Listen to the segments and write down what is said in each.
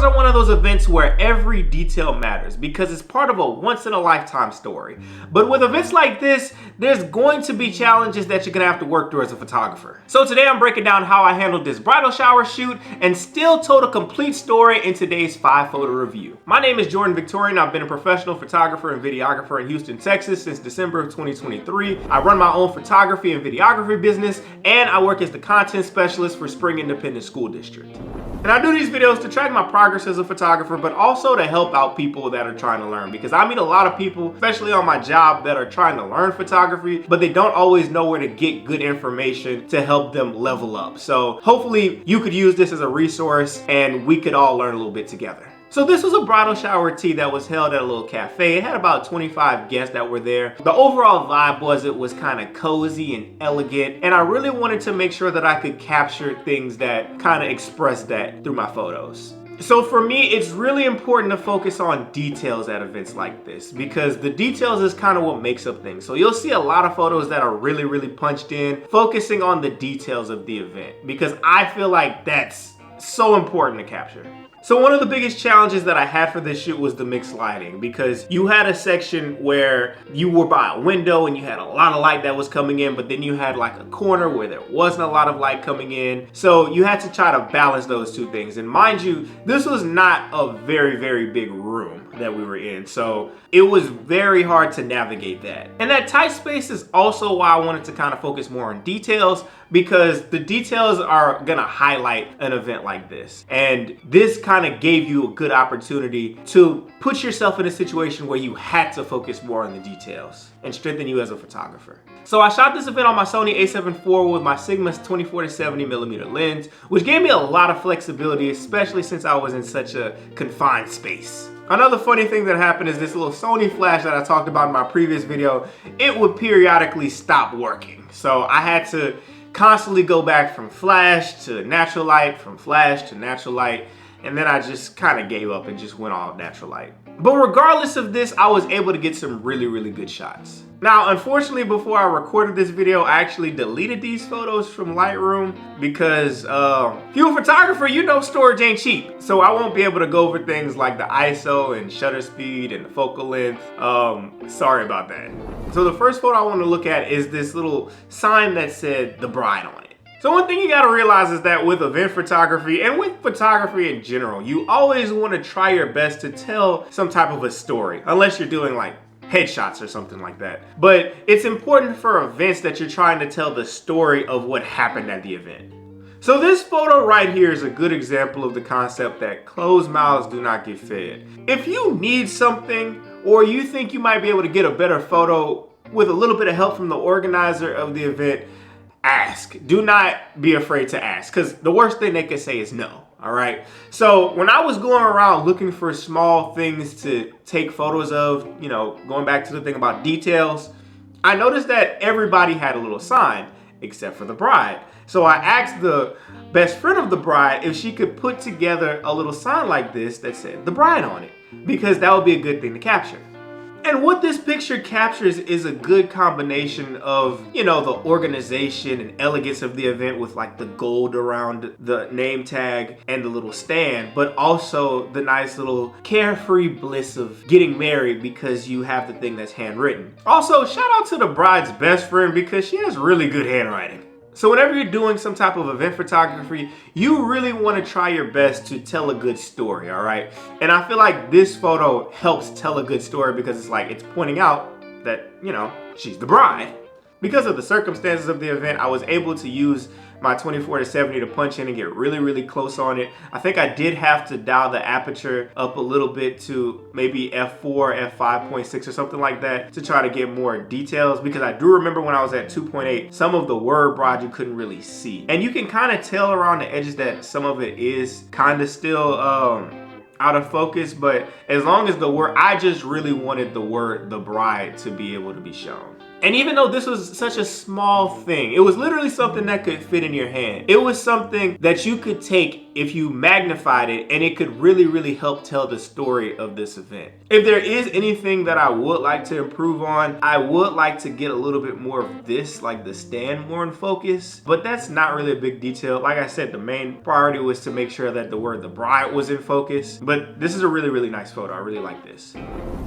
are one of those events where every detail matters because it's part of a once-in-a-lifetime story. But with events like this, there's going to be challenges that you're gonna have to work through as a photographer. So today I'm breaking down how I handled this bridal shower shoot and still told a complete story in today's 5-photo review. My name is Jordan Victorian. I've been a professional photographer and videographer in Houston, Texas since December of 2023. I run my own photography and videography business, and I work as the content specialist for Spring Independent School District. And I do these videos to track my progress as a photographer, but also to help out people that are trying to learn, because I meet a lot of people, especially on my job, that are trying to learn photography, but they don't always know where to get good information to help them level up. So hopefully you could use this as a resource and we could all learn a little bit together. So this was a bridal shower tea that was held at a little cafe. It had about 25 guests that were there. The overall vibe was it was kind of cozy and elegant, and I really wanted to make sure that I could capture things that kind of express that through my photos. So for me, it's really important to focus on details at events like this because the details is kind of what makes up things. So you'll see a lot of photos that are really punched in, focusing on the details of the event because I feel like that's so important to capture. So one of the biggest challenges that I had for this shoot was the mixed lighting, because you had a section where you were by a window and you had a lot of light that was coming in, but then you had like a corner where there wasn't a lot of light coming in. So you had to try to balance those two things. And mind you, this was not a very big room that we were in. So it was very hard to navigate that. And that tight space is also why I wanted to kind of focus more on details, because the details are gonna highlight an event like this. And this kind of gave you a good opportunity to put yourself in a situation where you had to focus more on the details and strengthen you as a photographer. So I shot this event on my Sony a7 IV with my Sigma's 24-70mm lens, which gave me a lot of flexibility, especially since I was in such a confined space. Another funny thing that happened is this little Sony flash that I talked about in my previous video, it would periodically stop working. So I had to constantly go back from flash to natural light, from flash to natural light, and then I just kind of gave up and just went all natural light. But regardless of this, I was able to get some really good shots. Now, unfortunately, before I recorded this video, I actually deleted these photos from Lightroom because if you're a photographer, you know storage ain't cheap. So I won't be able to go over things like the ISO and shutter speed and the focal length. Sorry about that. So the first photo I want to look at is this little sign that said "The Bride" on it. So one thing you gotta realize is that with event photography and with photography in general, you always wanna try your best to tell some type of a story, unless you're doing like headshots or something like that. But it's important for events that you're trying to tell the story of what happened at the event. So this photo right here is a good example of the concept that closed mouths do not get fed. If you need something, or you think you might be able to get a better photo with a little bit of help from the organizer of the event, ask. Do not be afraid to ask, because the worst thing they could say is no. All right. So when I was going around looking for small things to take photos of, you know, going back to the thing about details, I noticed that everybody had a little sign except for the bride. So I asked the best friend of the bride if she could put together a little sign like this that said "The Bride" on it, because that would be a good thing to capture. And what this picture captures is a good combination of, you know, the organization and elegance of the event with like the gold around the name tag and the little stand, but also the nice little carefree bliss of getting married because you have the thing that's handwritten. Also, shout out to the bride's best friend because she has really good handwriting. So whenever you're doing some type of event photography, you really want to try your best to tell a good story, all right? And I feel like this photo helps tell a good story because it's like, it's pointing out that, you know, she's the bride. Because of the circumstances of the event, I was able to use my 24-70 to punch in and get really close on it. I think I did have to dial the aperture up a little bit to maybe f4, f5.6 or something like that to try to get more details, because I do remember when I was at 2.8, some of the word bride you couldn't really see. And you can kind of tell around the edges that some of it is kind of still out of focus, but as long as the word, I just really wanted the word "the bride" to be able to be shown. And even though this was such a small thing, it was literally something that could fit in your hand. It was something that you could take if you magnified it, and it could really help tell the story of this event. If there is anything that I would like to improve on, I would like to get a little bit more of this, like the stand more in focus, but that's not really a big detail. Like I said, the main priority was to make sure that the word "the bride" was in focus, but this is a really nice photo. I really like this.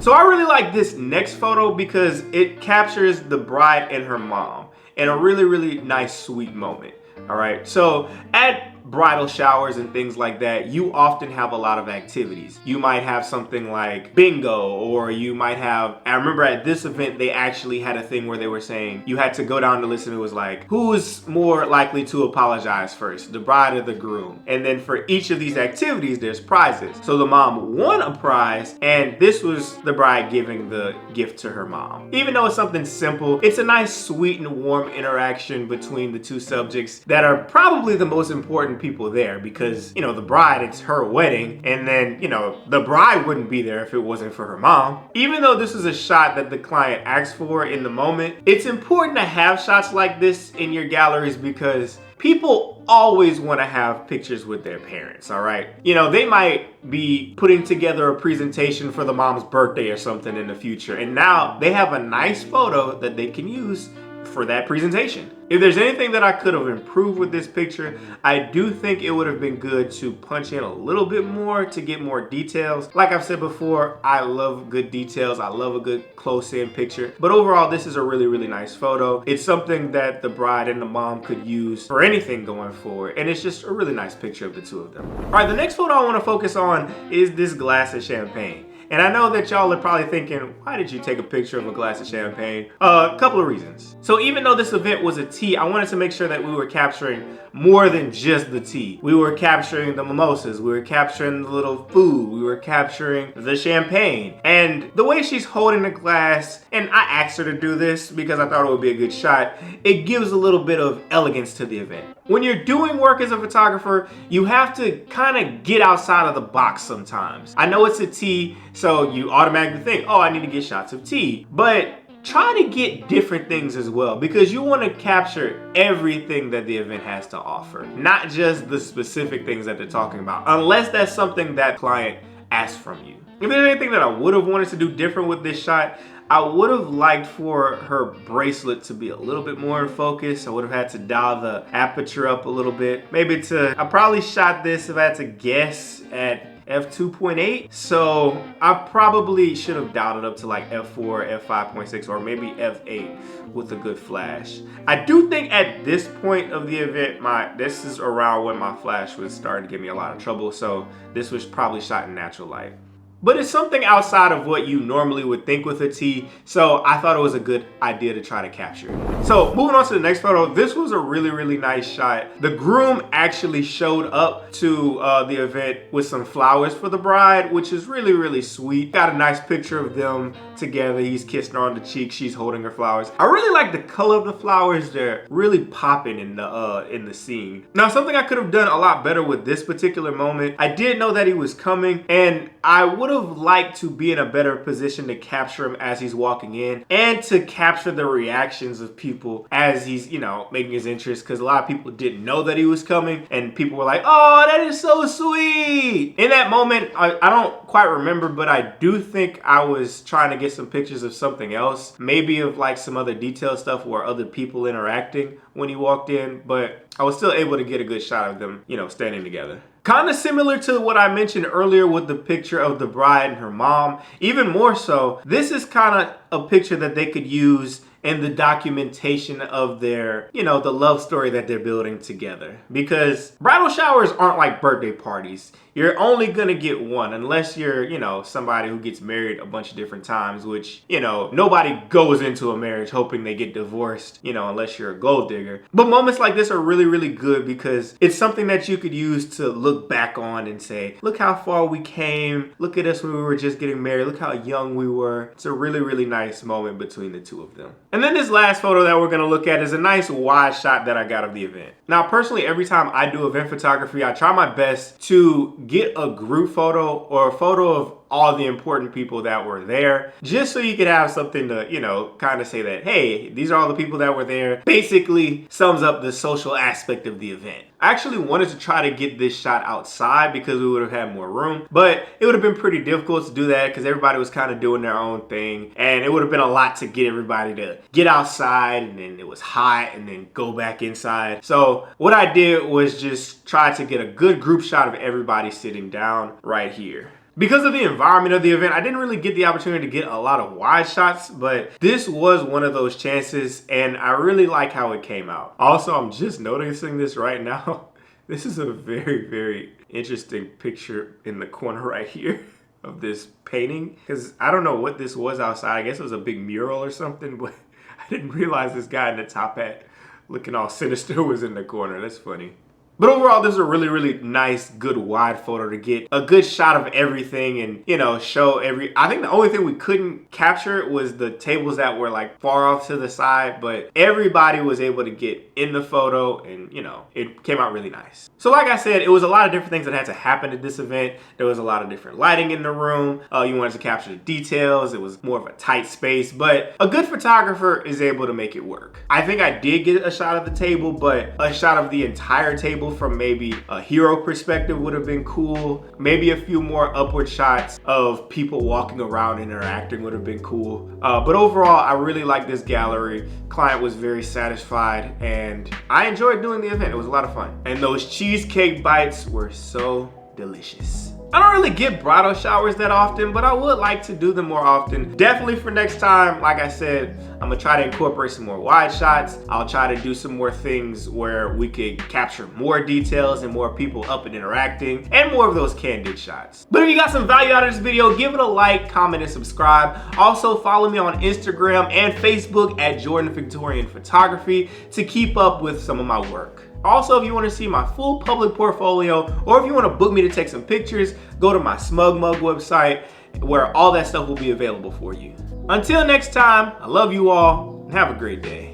So I really like this next photo because it captures the bride and her mom in a really nice, sweet moment. All right, so at bridal showers and things like that, you often have a lot of activities. You might have something like bingo, or you might have, I remember at this event, they actually had a thing where they were saying you had to go down the list and it was like, who's more likely to apologize first, the bride or the groom? And then for each of these activities, there's prizes. So the mom won a prize, and this was the bride giving the gift to her mom. Even though it's something simple, it's a nice, sweet, and warm interaction between the two subjects that are probably the most important people there, because, you know, the bride, it's her wedding, and then, you know, the bride wouldn't be there if it wasn't for her mom. Even though this is a shot that the client asked for in the moment, it's important to have shots like this in your galleries because people always want to have pictures with their parents, all right? You know, they might be putting together a presentation for the mom's birthday or something in the future, and now they have a nice photo that they can use for that presentation. If there's anything that I could have improved with this picture, I do think it would have been good to punch in a little bit more to get more details. Like I've said before, I love good details. I love a good close-in picture. But overall, this is a really nice photo. It's something that the bride and the mom could use for anything going forward. And it's just a really nice picture of the two of them. All right, the next photo I want to focus on is this glass of champagne. And I know that y'all are probably thinking, why did you take a picture of a glass of champagne? A couple of reasons. So even though this event was a tea, I wanted to make sure that we were capturing more than just the tea. We were capturing the mimosas, we were capturing the little food, we were capturing the champagne. And the way she's holding the glass, and I asked her to do this because I thought it would be a good shot, it gives a little bit of elegance to the event. When you're doing work as a photographer, you have to kind of get outside of the box sometimes. I know it's a tea, so you automatically think, oh, I need to get shots of tea. But try to get different things as well, because you want to capture everything that the event has to offer, not just the specific things that they're talking about, unless that's something that client asks from you. If there's anything that I would have wanted to do different with this shot, I would have liked for her bracelet to be a little bit more in focus. I would have had to dial the aperture up a little bit. I probably shot this, if I had to guess, at f2.8. So I probably should have dialed it up to like f4, f5.6, or maybe f8 with a good flash. I do think at this point of the event, this is around when my flash was starting to give me a lot of trouble. So this was probably shot in natural light. But it's something outside of what you normally would think with a tea, so I thought it was a good idea to try to capture it. So moving on to the next photo, this was a really nice shot. The groom actually showed up to the event with some flowers for the bride, which is really sweet. Got a nice picture of them together. He's kissing her on the cheek, she's holding her flowers. I really like the color of the flowers. They're really popping in the scene. Now, something I could have done a lot better with this particular moment, I did know that he was coming, and I would have liked to be in a better position to capture him as he's walking in, and to capture the reactions of people as he's, you know, making his entrance, because a lot of people didn't know that he was coming, and people were like, oh, that is so sweet. In that moment, I don't quite remember, but I do think I was trying to get some pictures of something else, maybe of like some other detailed stuff where other people interacting when he walked in, but I was still able to get a good shot of them, you know, standing together. Kind of similar to what I mentioned earlier with the picture of the bride and her mom. Even more so, this is kind of a picture that they could use in the documentation of their, you know, the love story that they're building together. Because bridal showers aren't like birthday parties. You're only gonna get one, unless you're, you know, somebody who gets married a bunch of different times, which, you know, nobody goes into a marriage hoping they get divorced, you know, unless you're a gold digger. But moments like this are really good because it's something that you could use to look back on and say, look how far we came. Look at us when we were just getting married. Look how young we were. It's a really nice moment between the two of them. And then this last photo that we're gonna look at is a nice wide shot that I got of the event. Now, personally, every time I do event photography, I try my best to get a group photo or a photo of all the important people that were there, just so you could have something to, you know, kind of say that, hey, these are all the people that were there. Basically sums up the social aspect of the event. I actually wanted to try to get this shot outside because we would have had more room, but it would have been pretty difficult to do that because everybody was kind of doing their own thing, and it would have been a lot to get everybody to get outside, and then it was hot, and then go back inside. So what I did was just try to get a good group shot of everybody sitting down right here. Because of the environment of the event, I didn't really get the opportunity to get a lot of wide shots, but this was one of those chances, and I really like how it came out. Also, I'm just noticing this right now. This is a very, very interesting picture in the corner right here of this painting, because I don't know what this was outside. I guess it was a big mural or something, but I didn't realize this guy in the top hat looking all sinister was in the corner. That's funny. But overall, this is a really, really nice, good wide photo to get a good shot of everything and, you know, show I think the only thing we couldn't capture was the tables that were like far off to the side, but everybody was able to get in the photo and, you know, it came out really nice. So like I said, it was a lot of different things that had to happen at this event. There was a lot of different lighting in the room. You wanted to capture the details. It was more of a tight space, but a good photographer is able to make it work. I think I did get a shot of the table, but a shot of the entire table from maybe a hero perspective would have been cool. Maybe a few more upward shots of people walking around interacting would have been cool. But overall, I really like this gallery. Client was very satisfied and I enjoyed doing the event. It was a lot of fun. And those cheesecake bites were so delicious. I don't really get bridal showers that often, but I would like to do them more often. Definitely for next time, like I said, I'm gonna try to incorporate some more wide shots. I'll try to do some more things where we could capture more details and more people up and interacting and more of those candid shots. But if you got some value out of this video, give it a like, comment, and subscribe. Also follow me on Instagram and Facebook at Jordan Victorian Photography to keep up with some of my work. Also, if you want to see my full public portfolio, or if you want to book me to take some pictures, go to my Smug Mug website where all that stuff will be available for you. Until next time, I love you all and have a great day.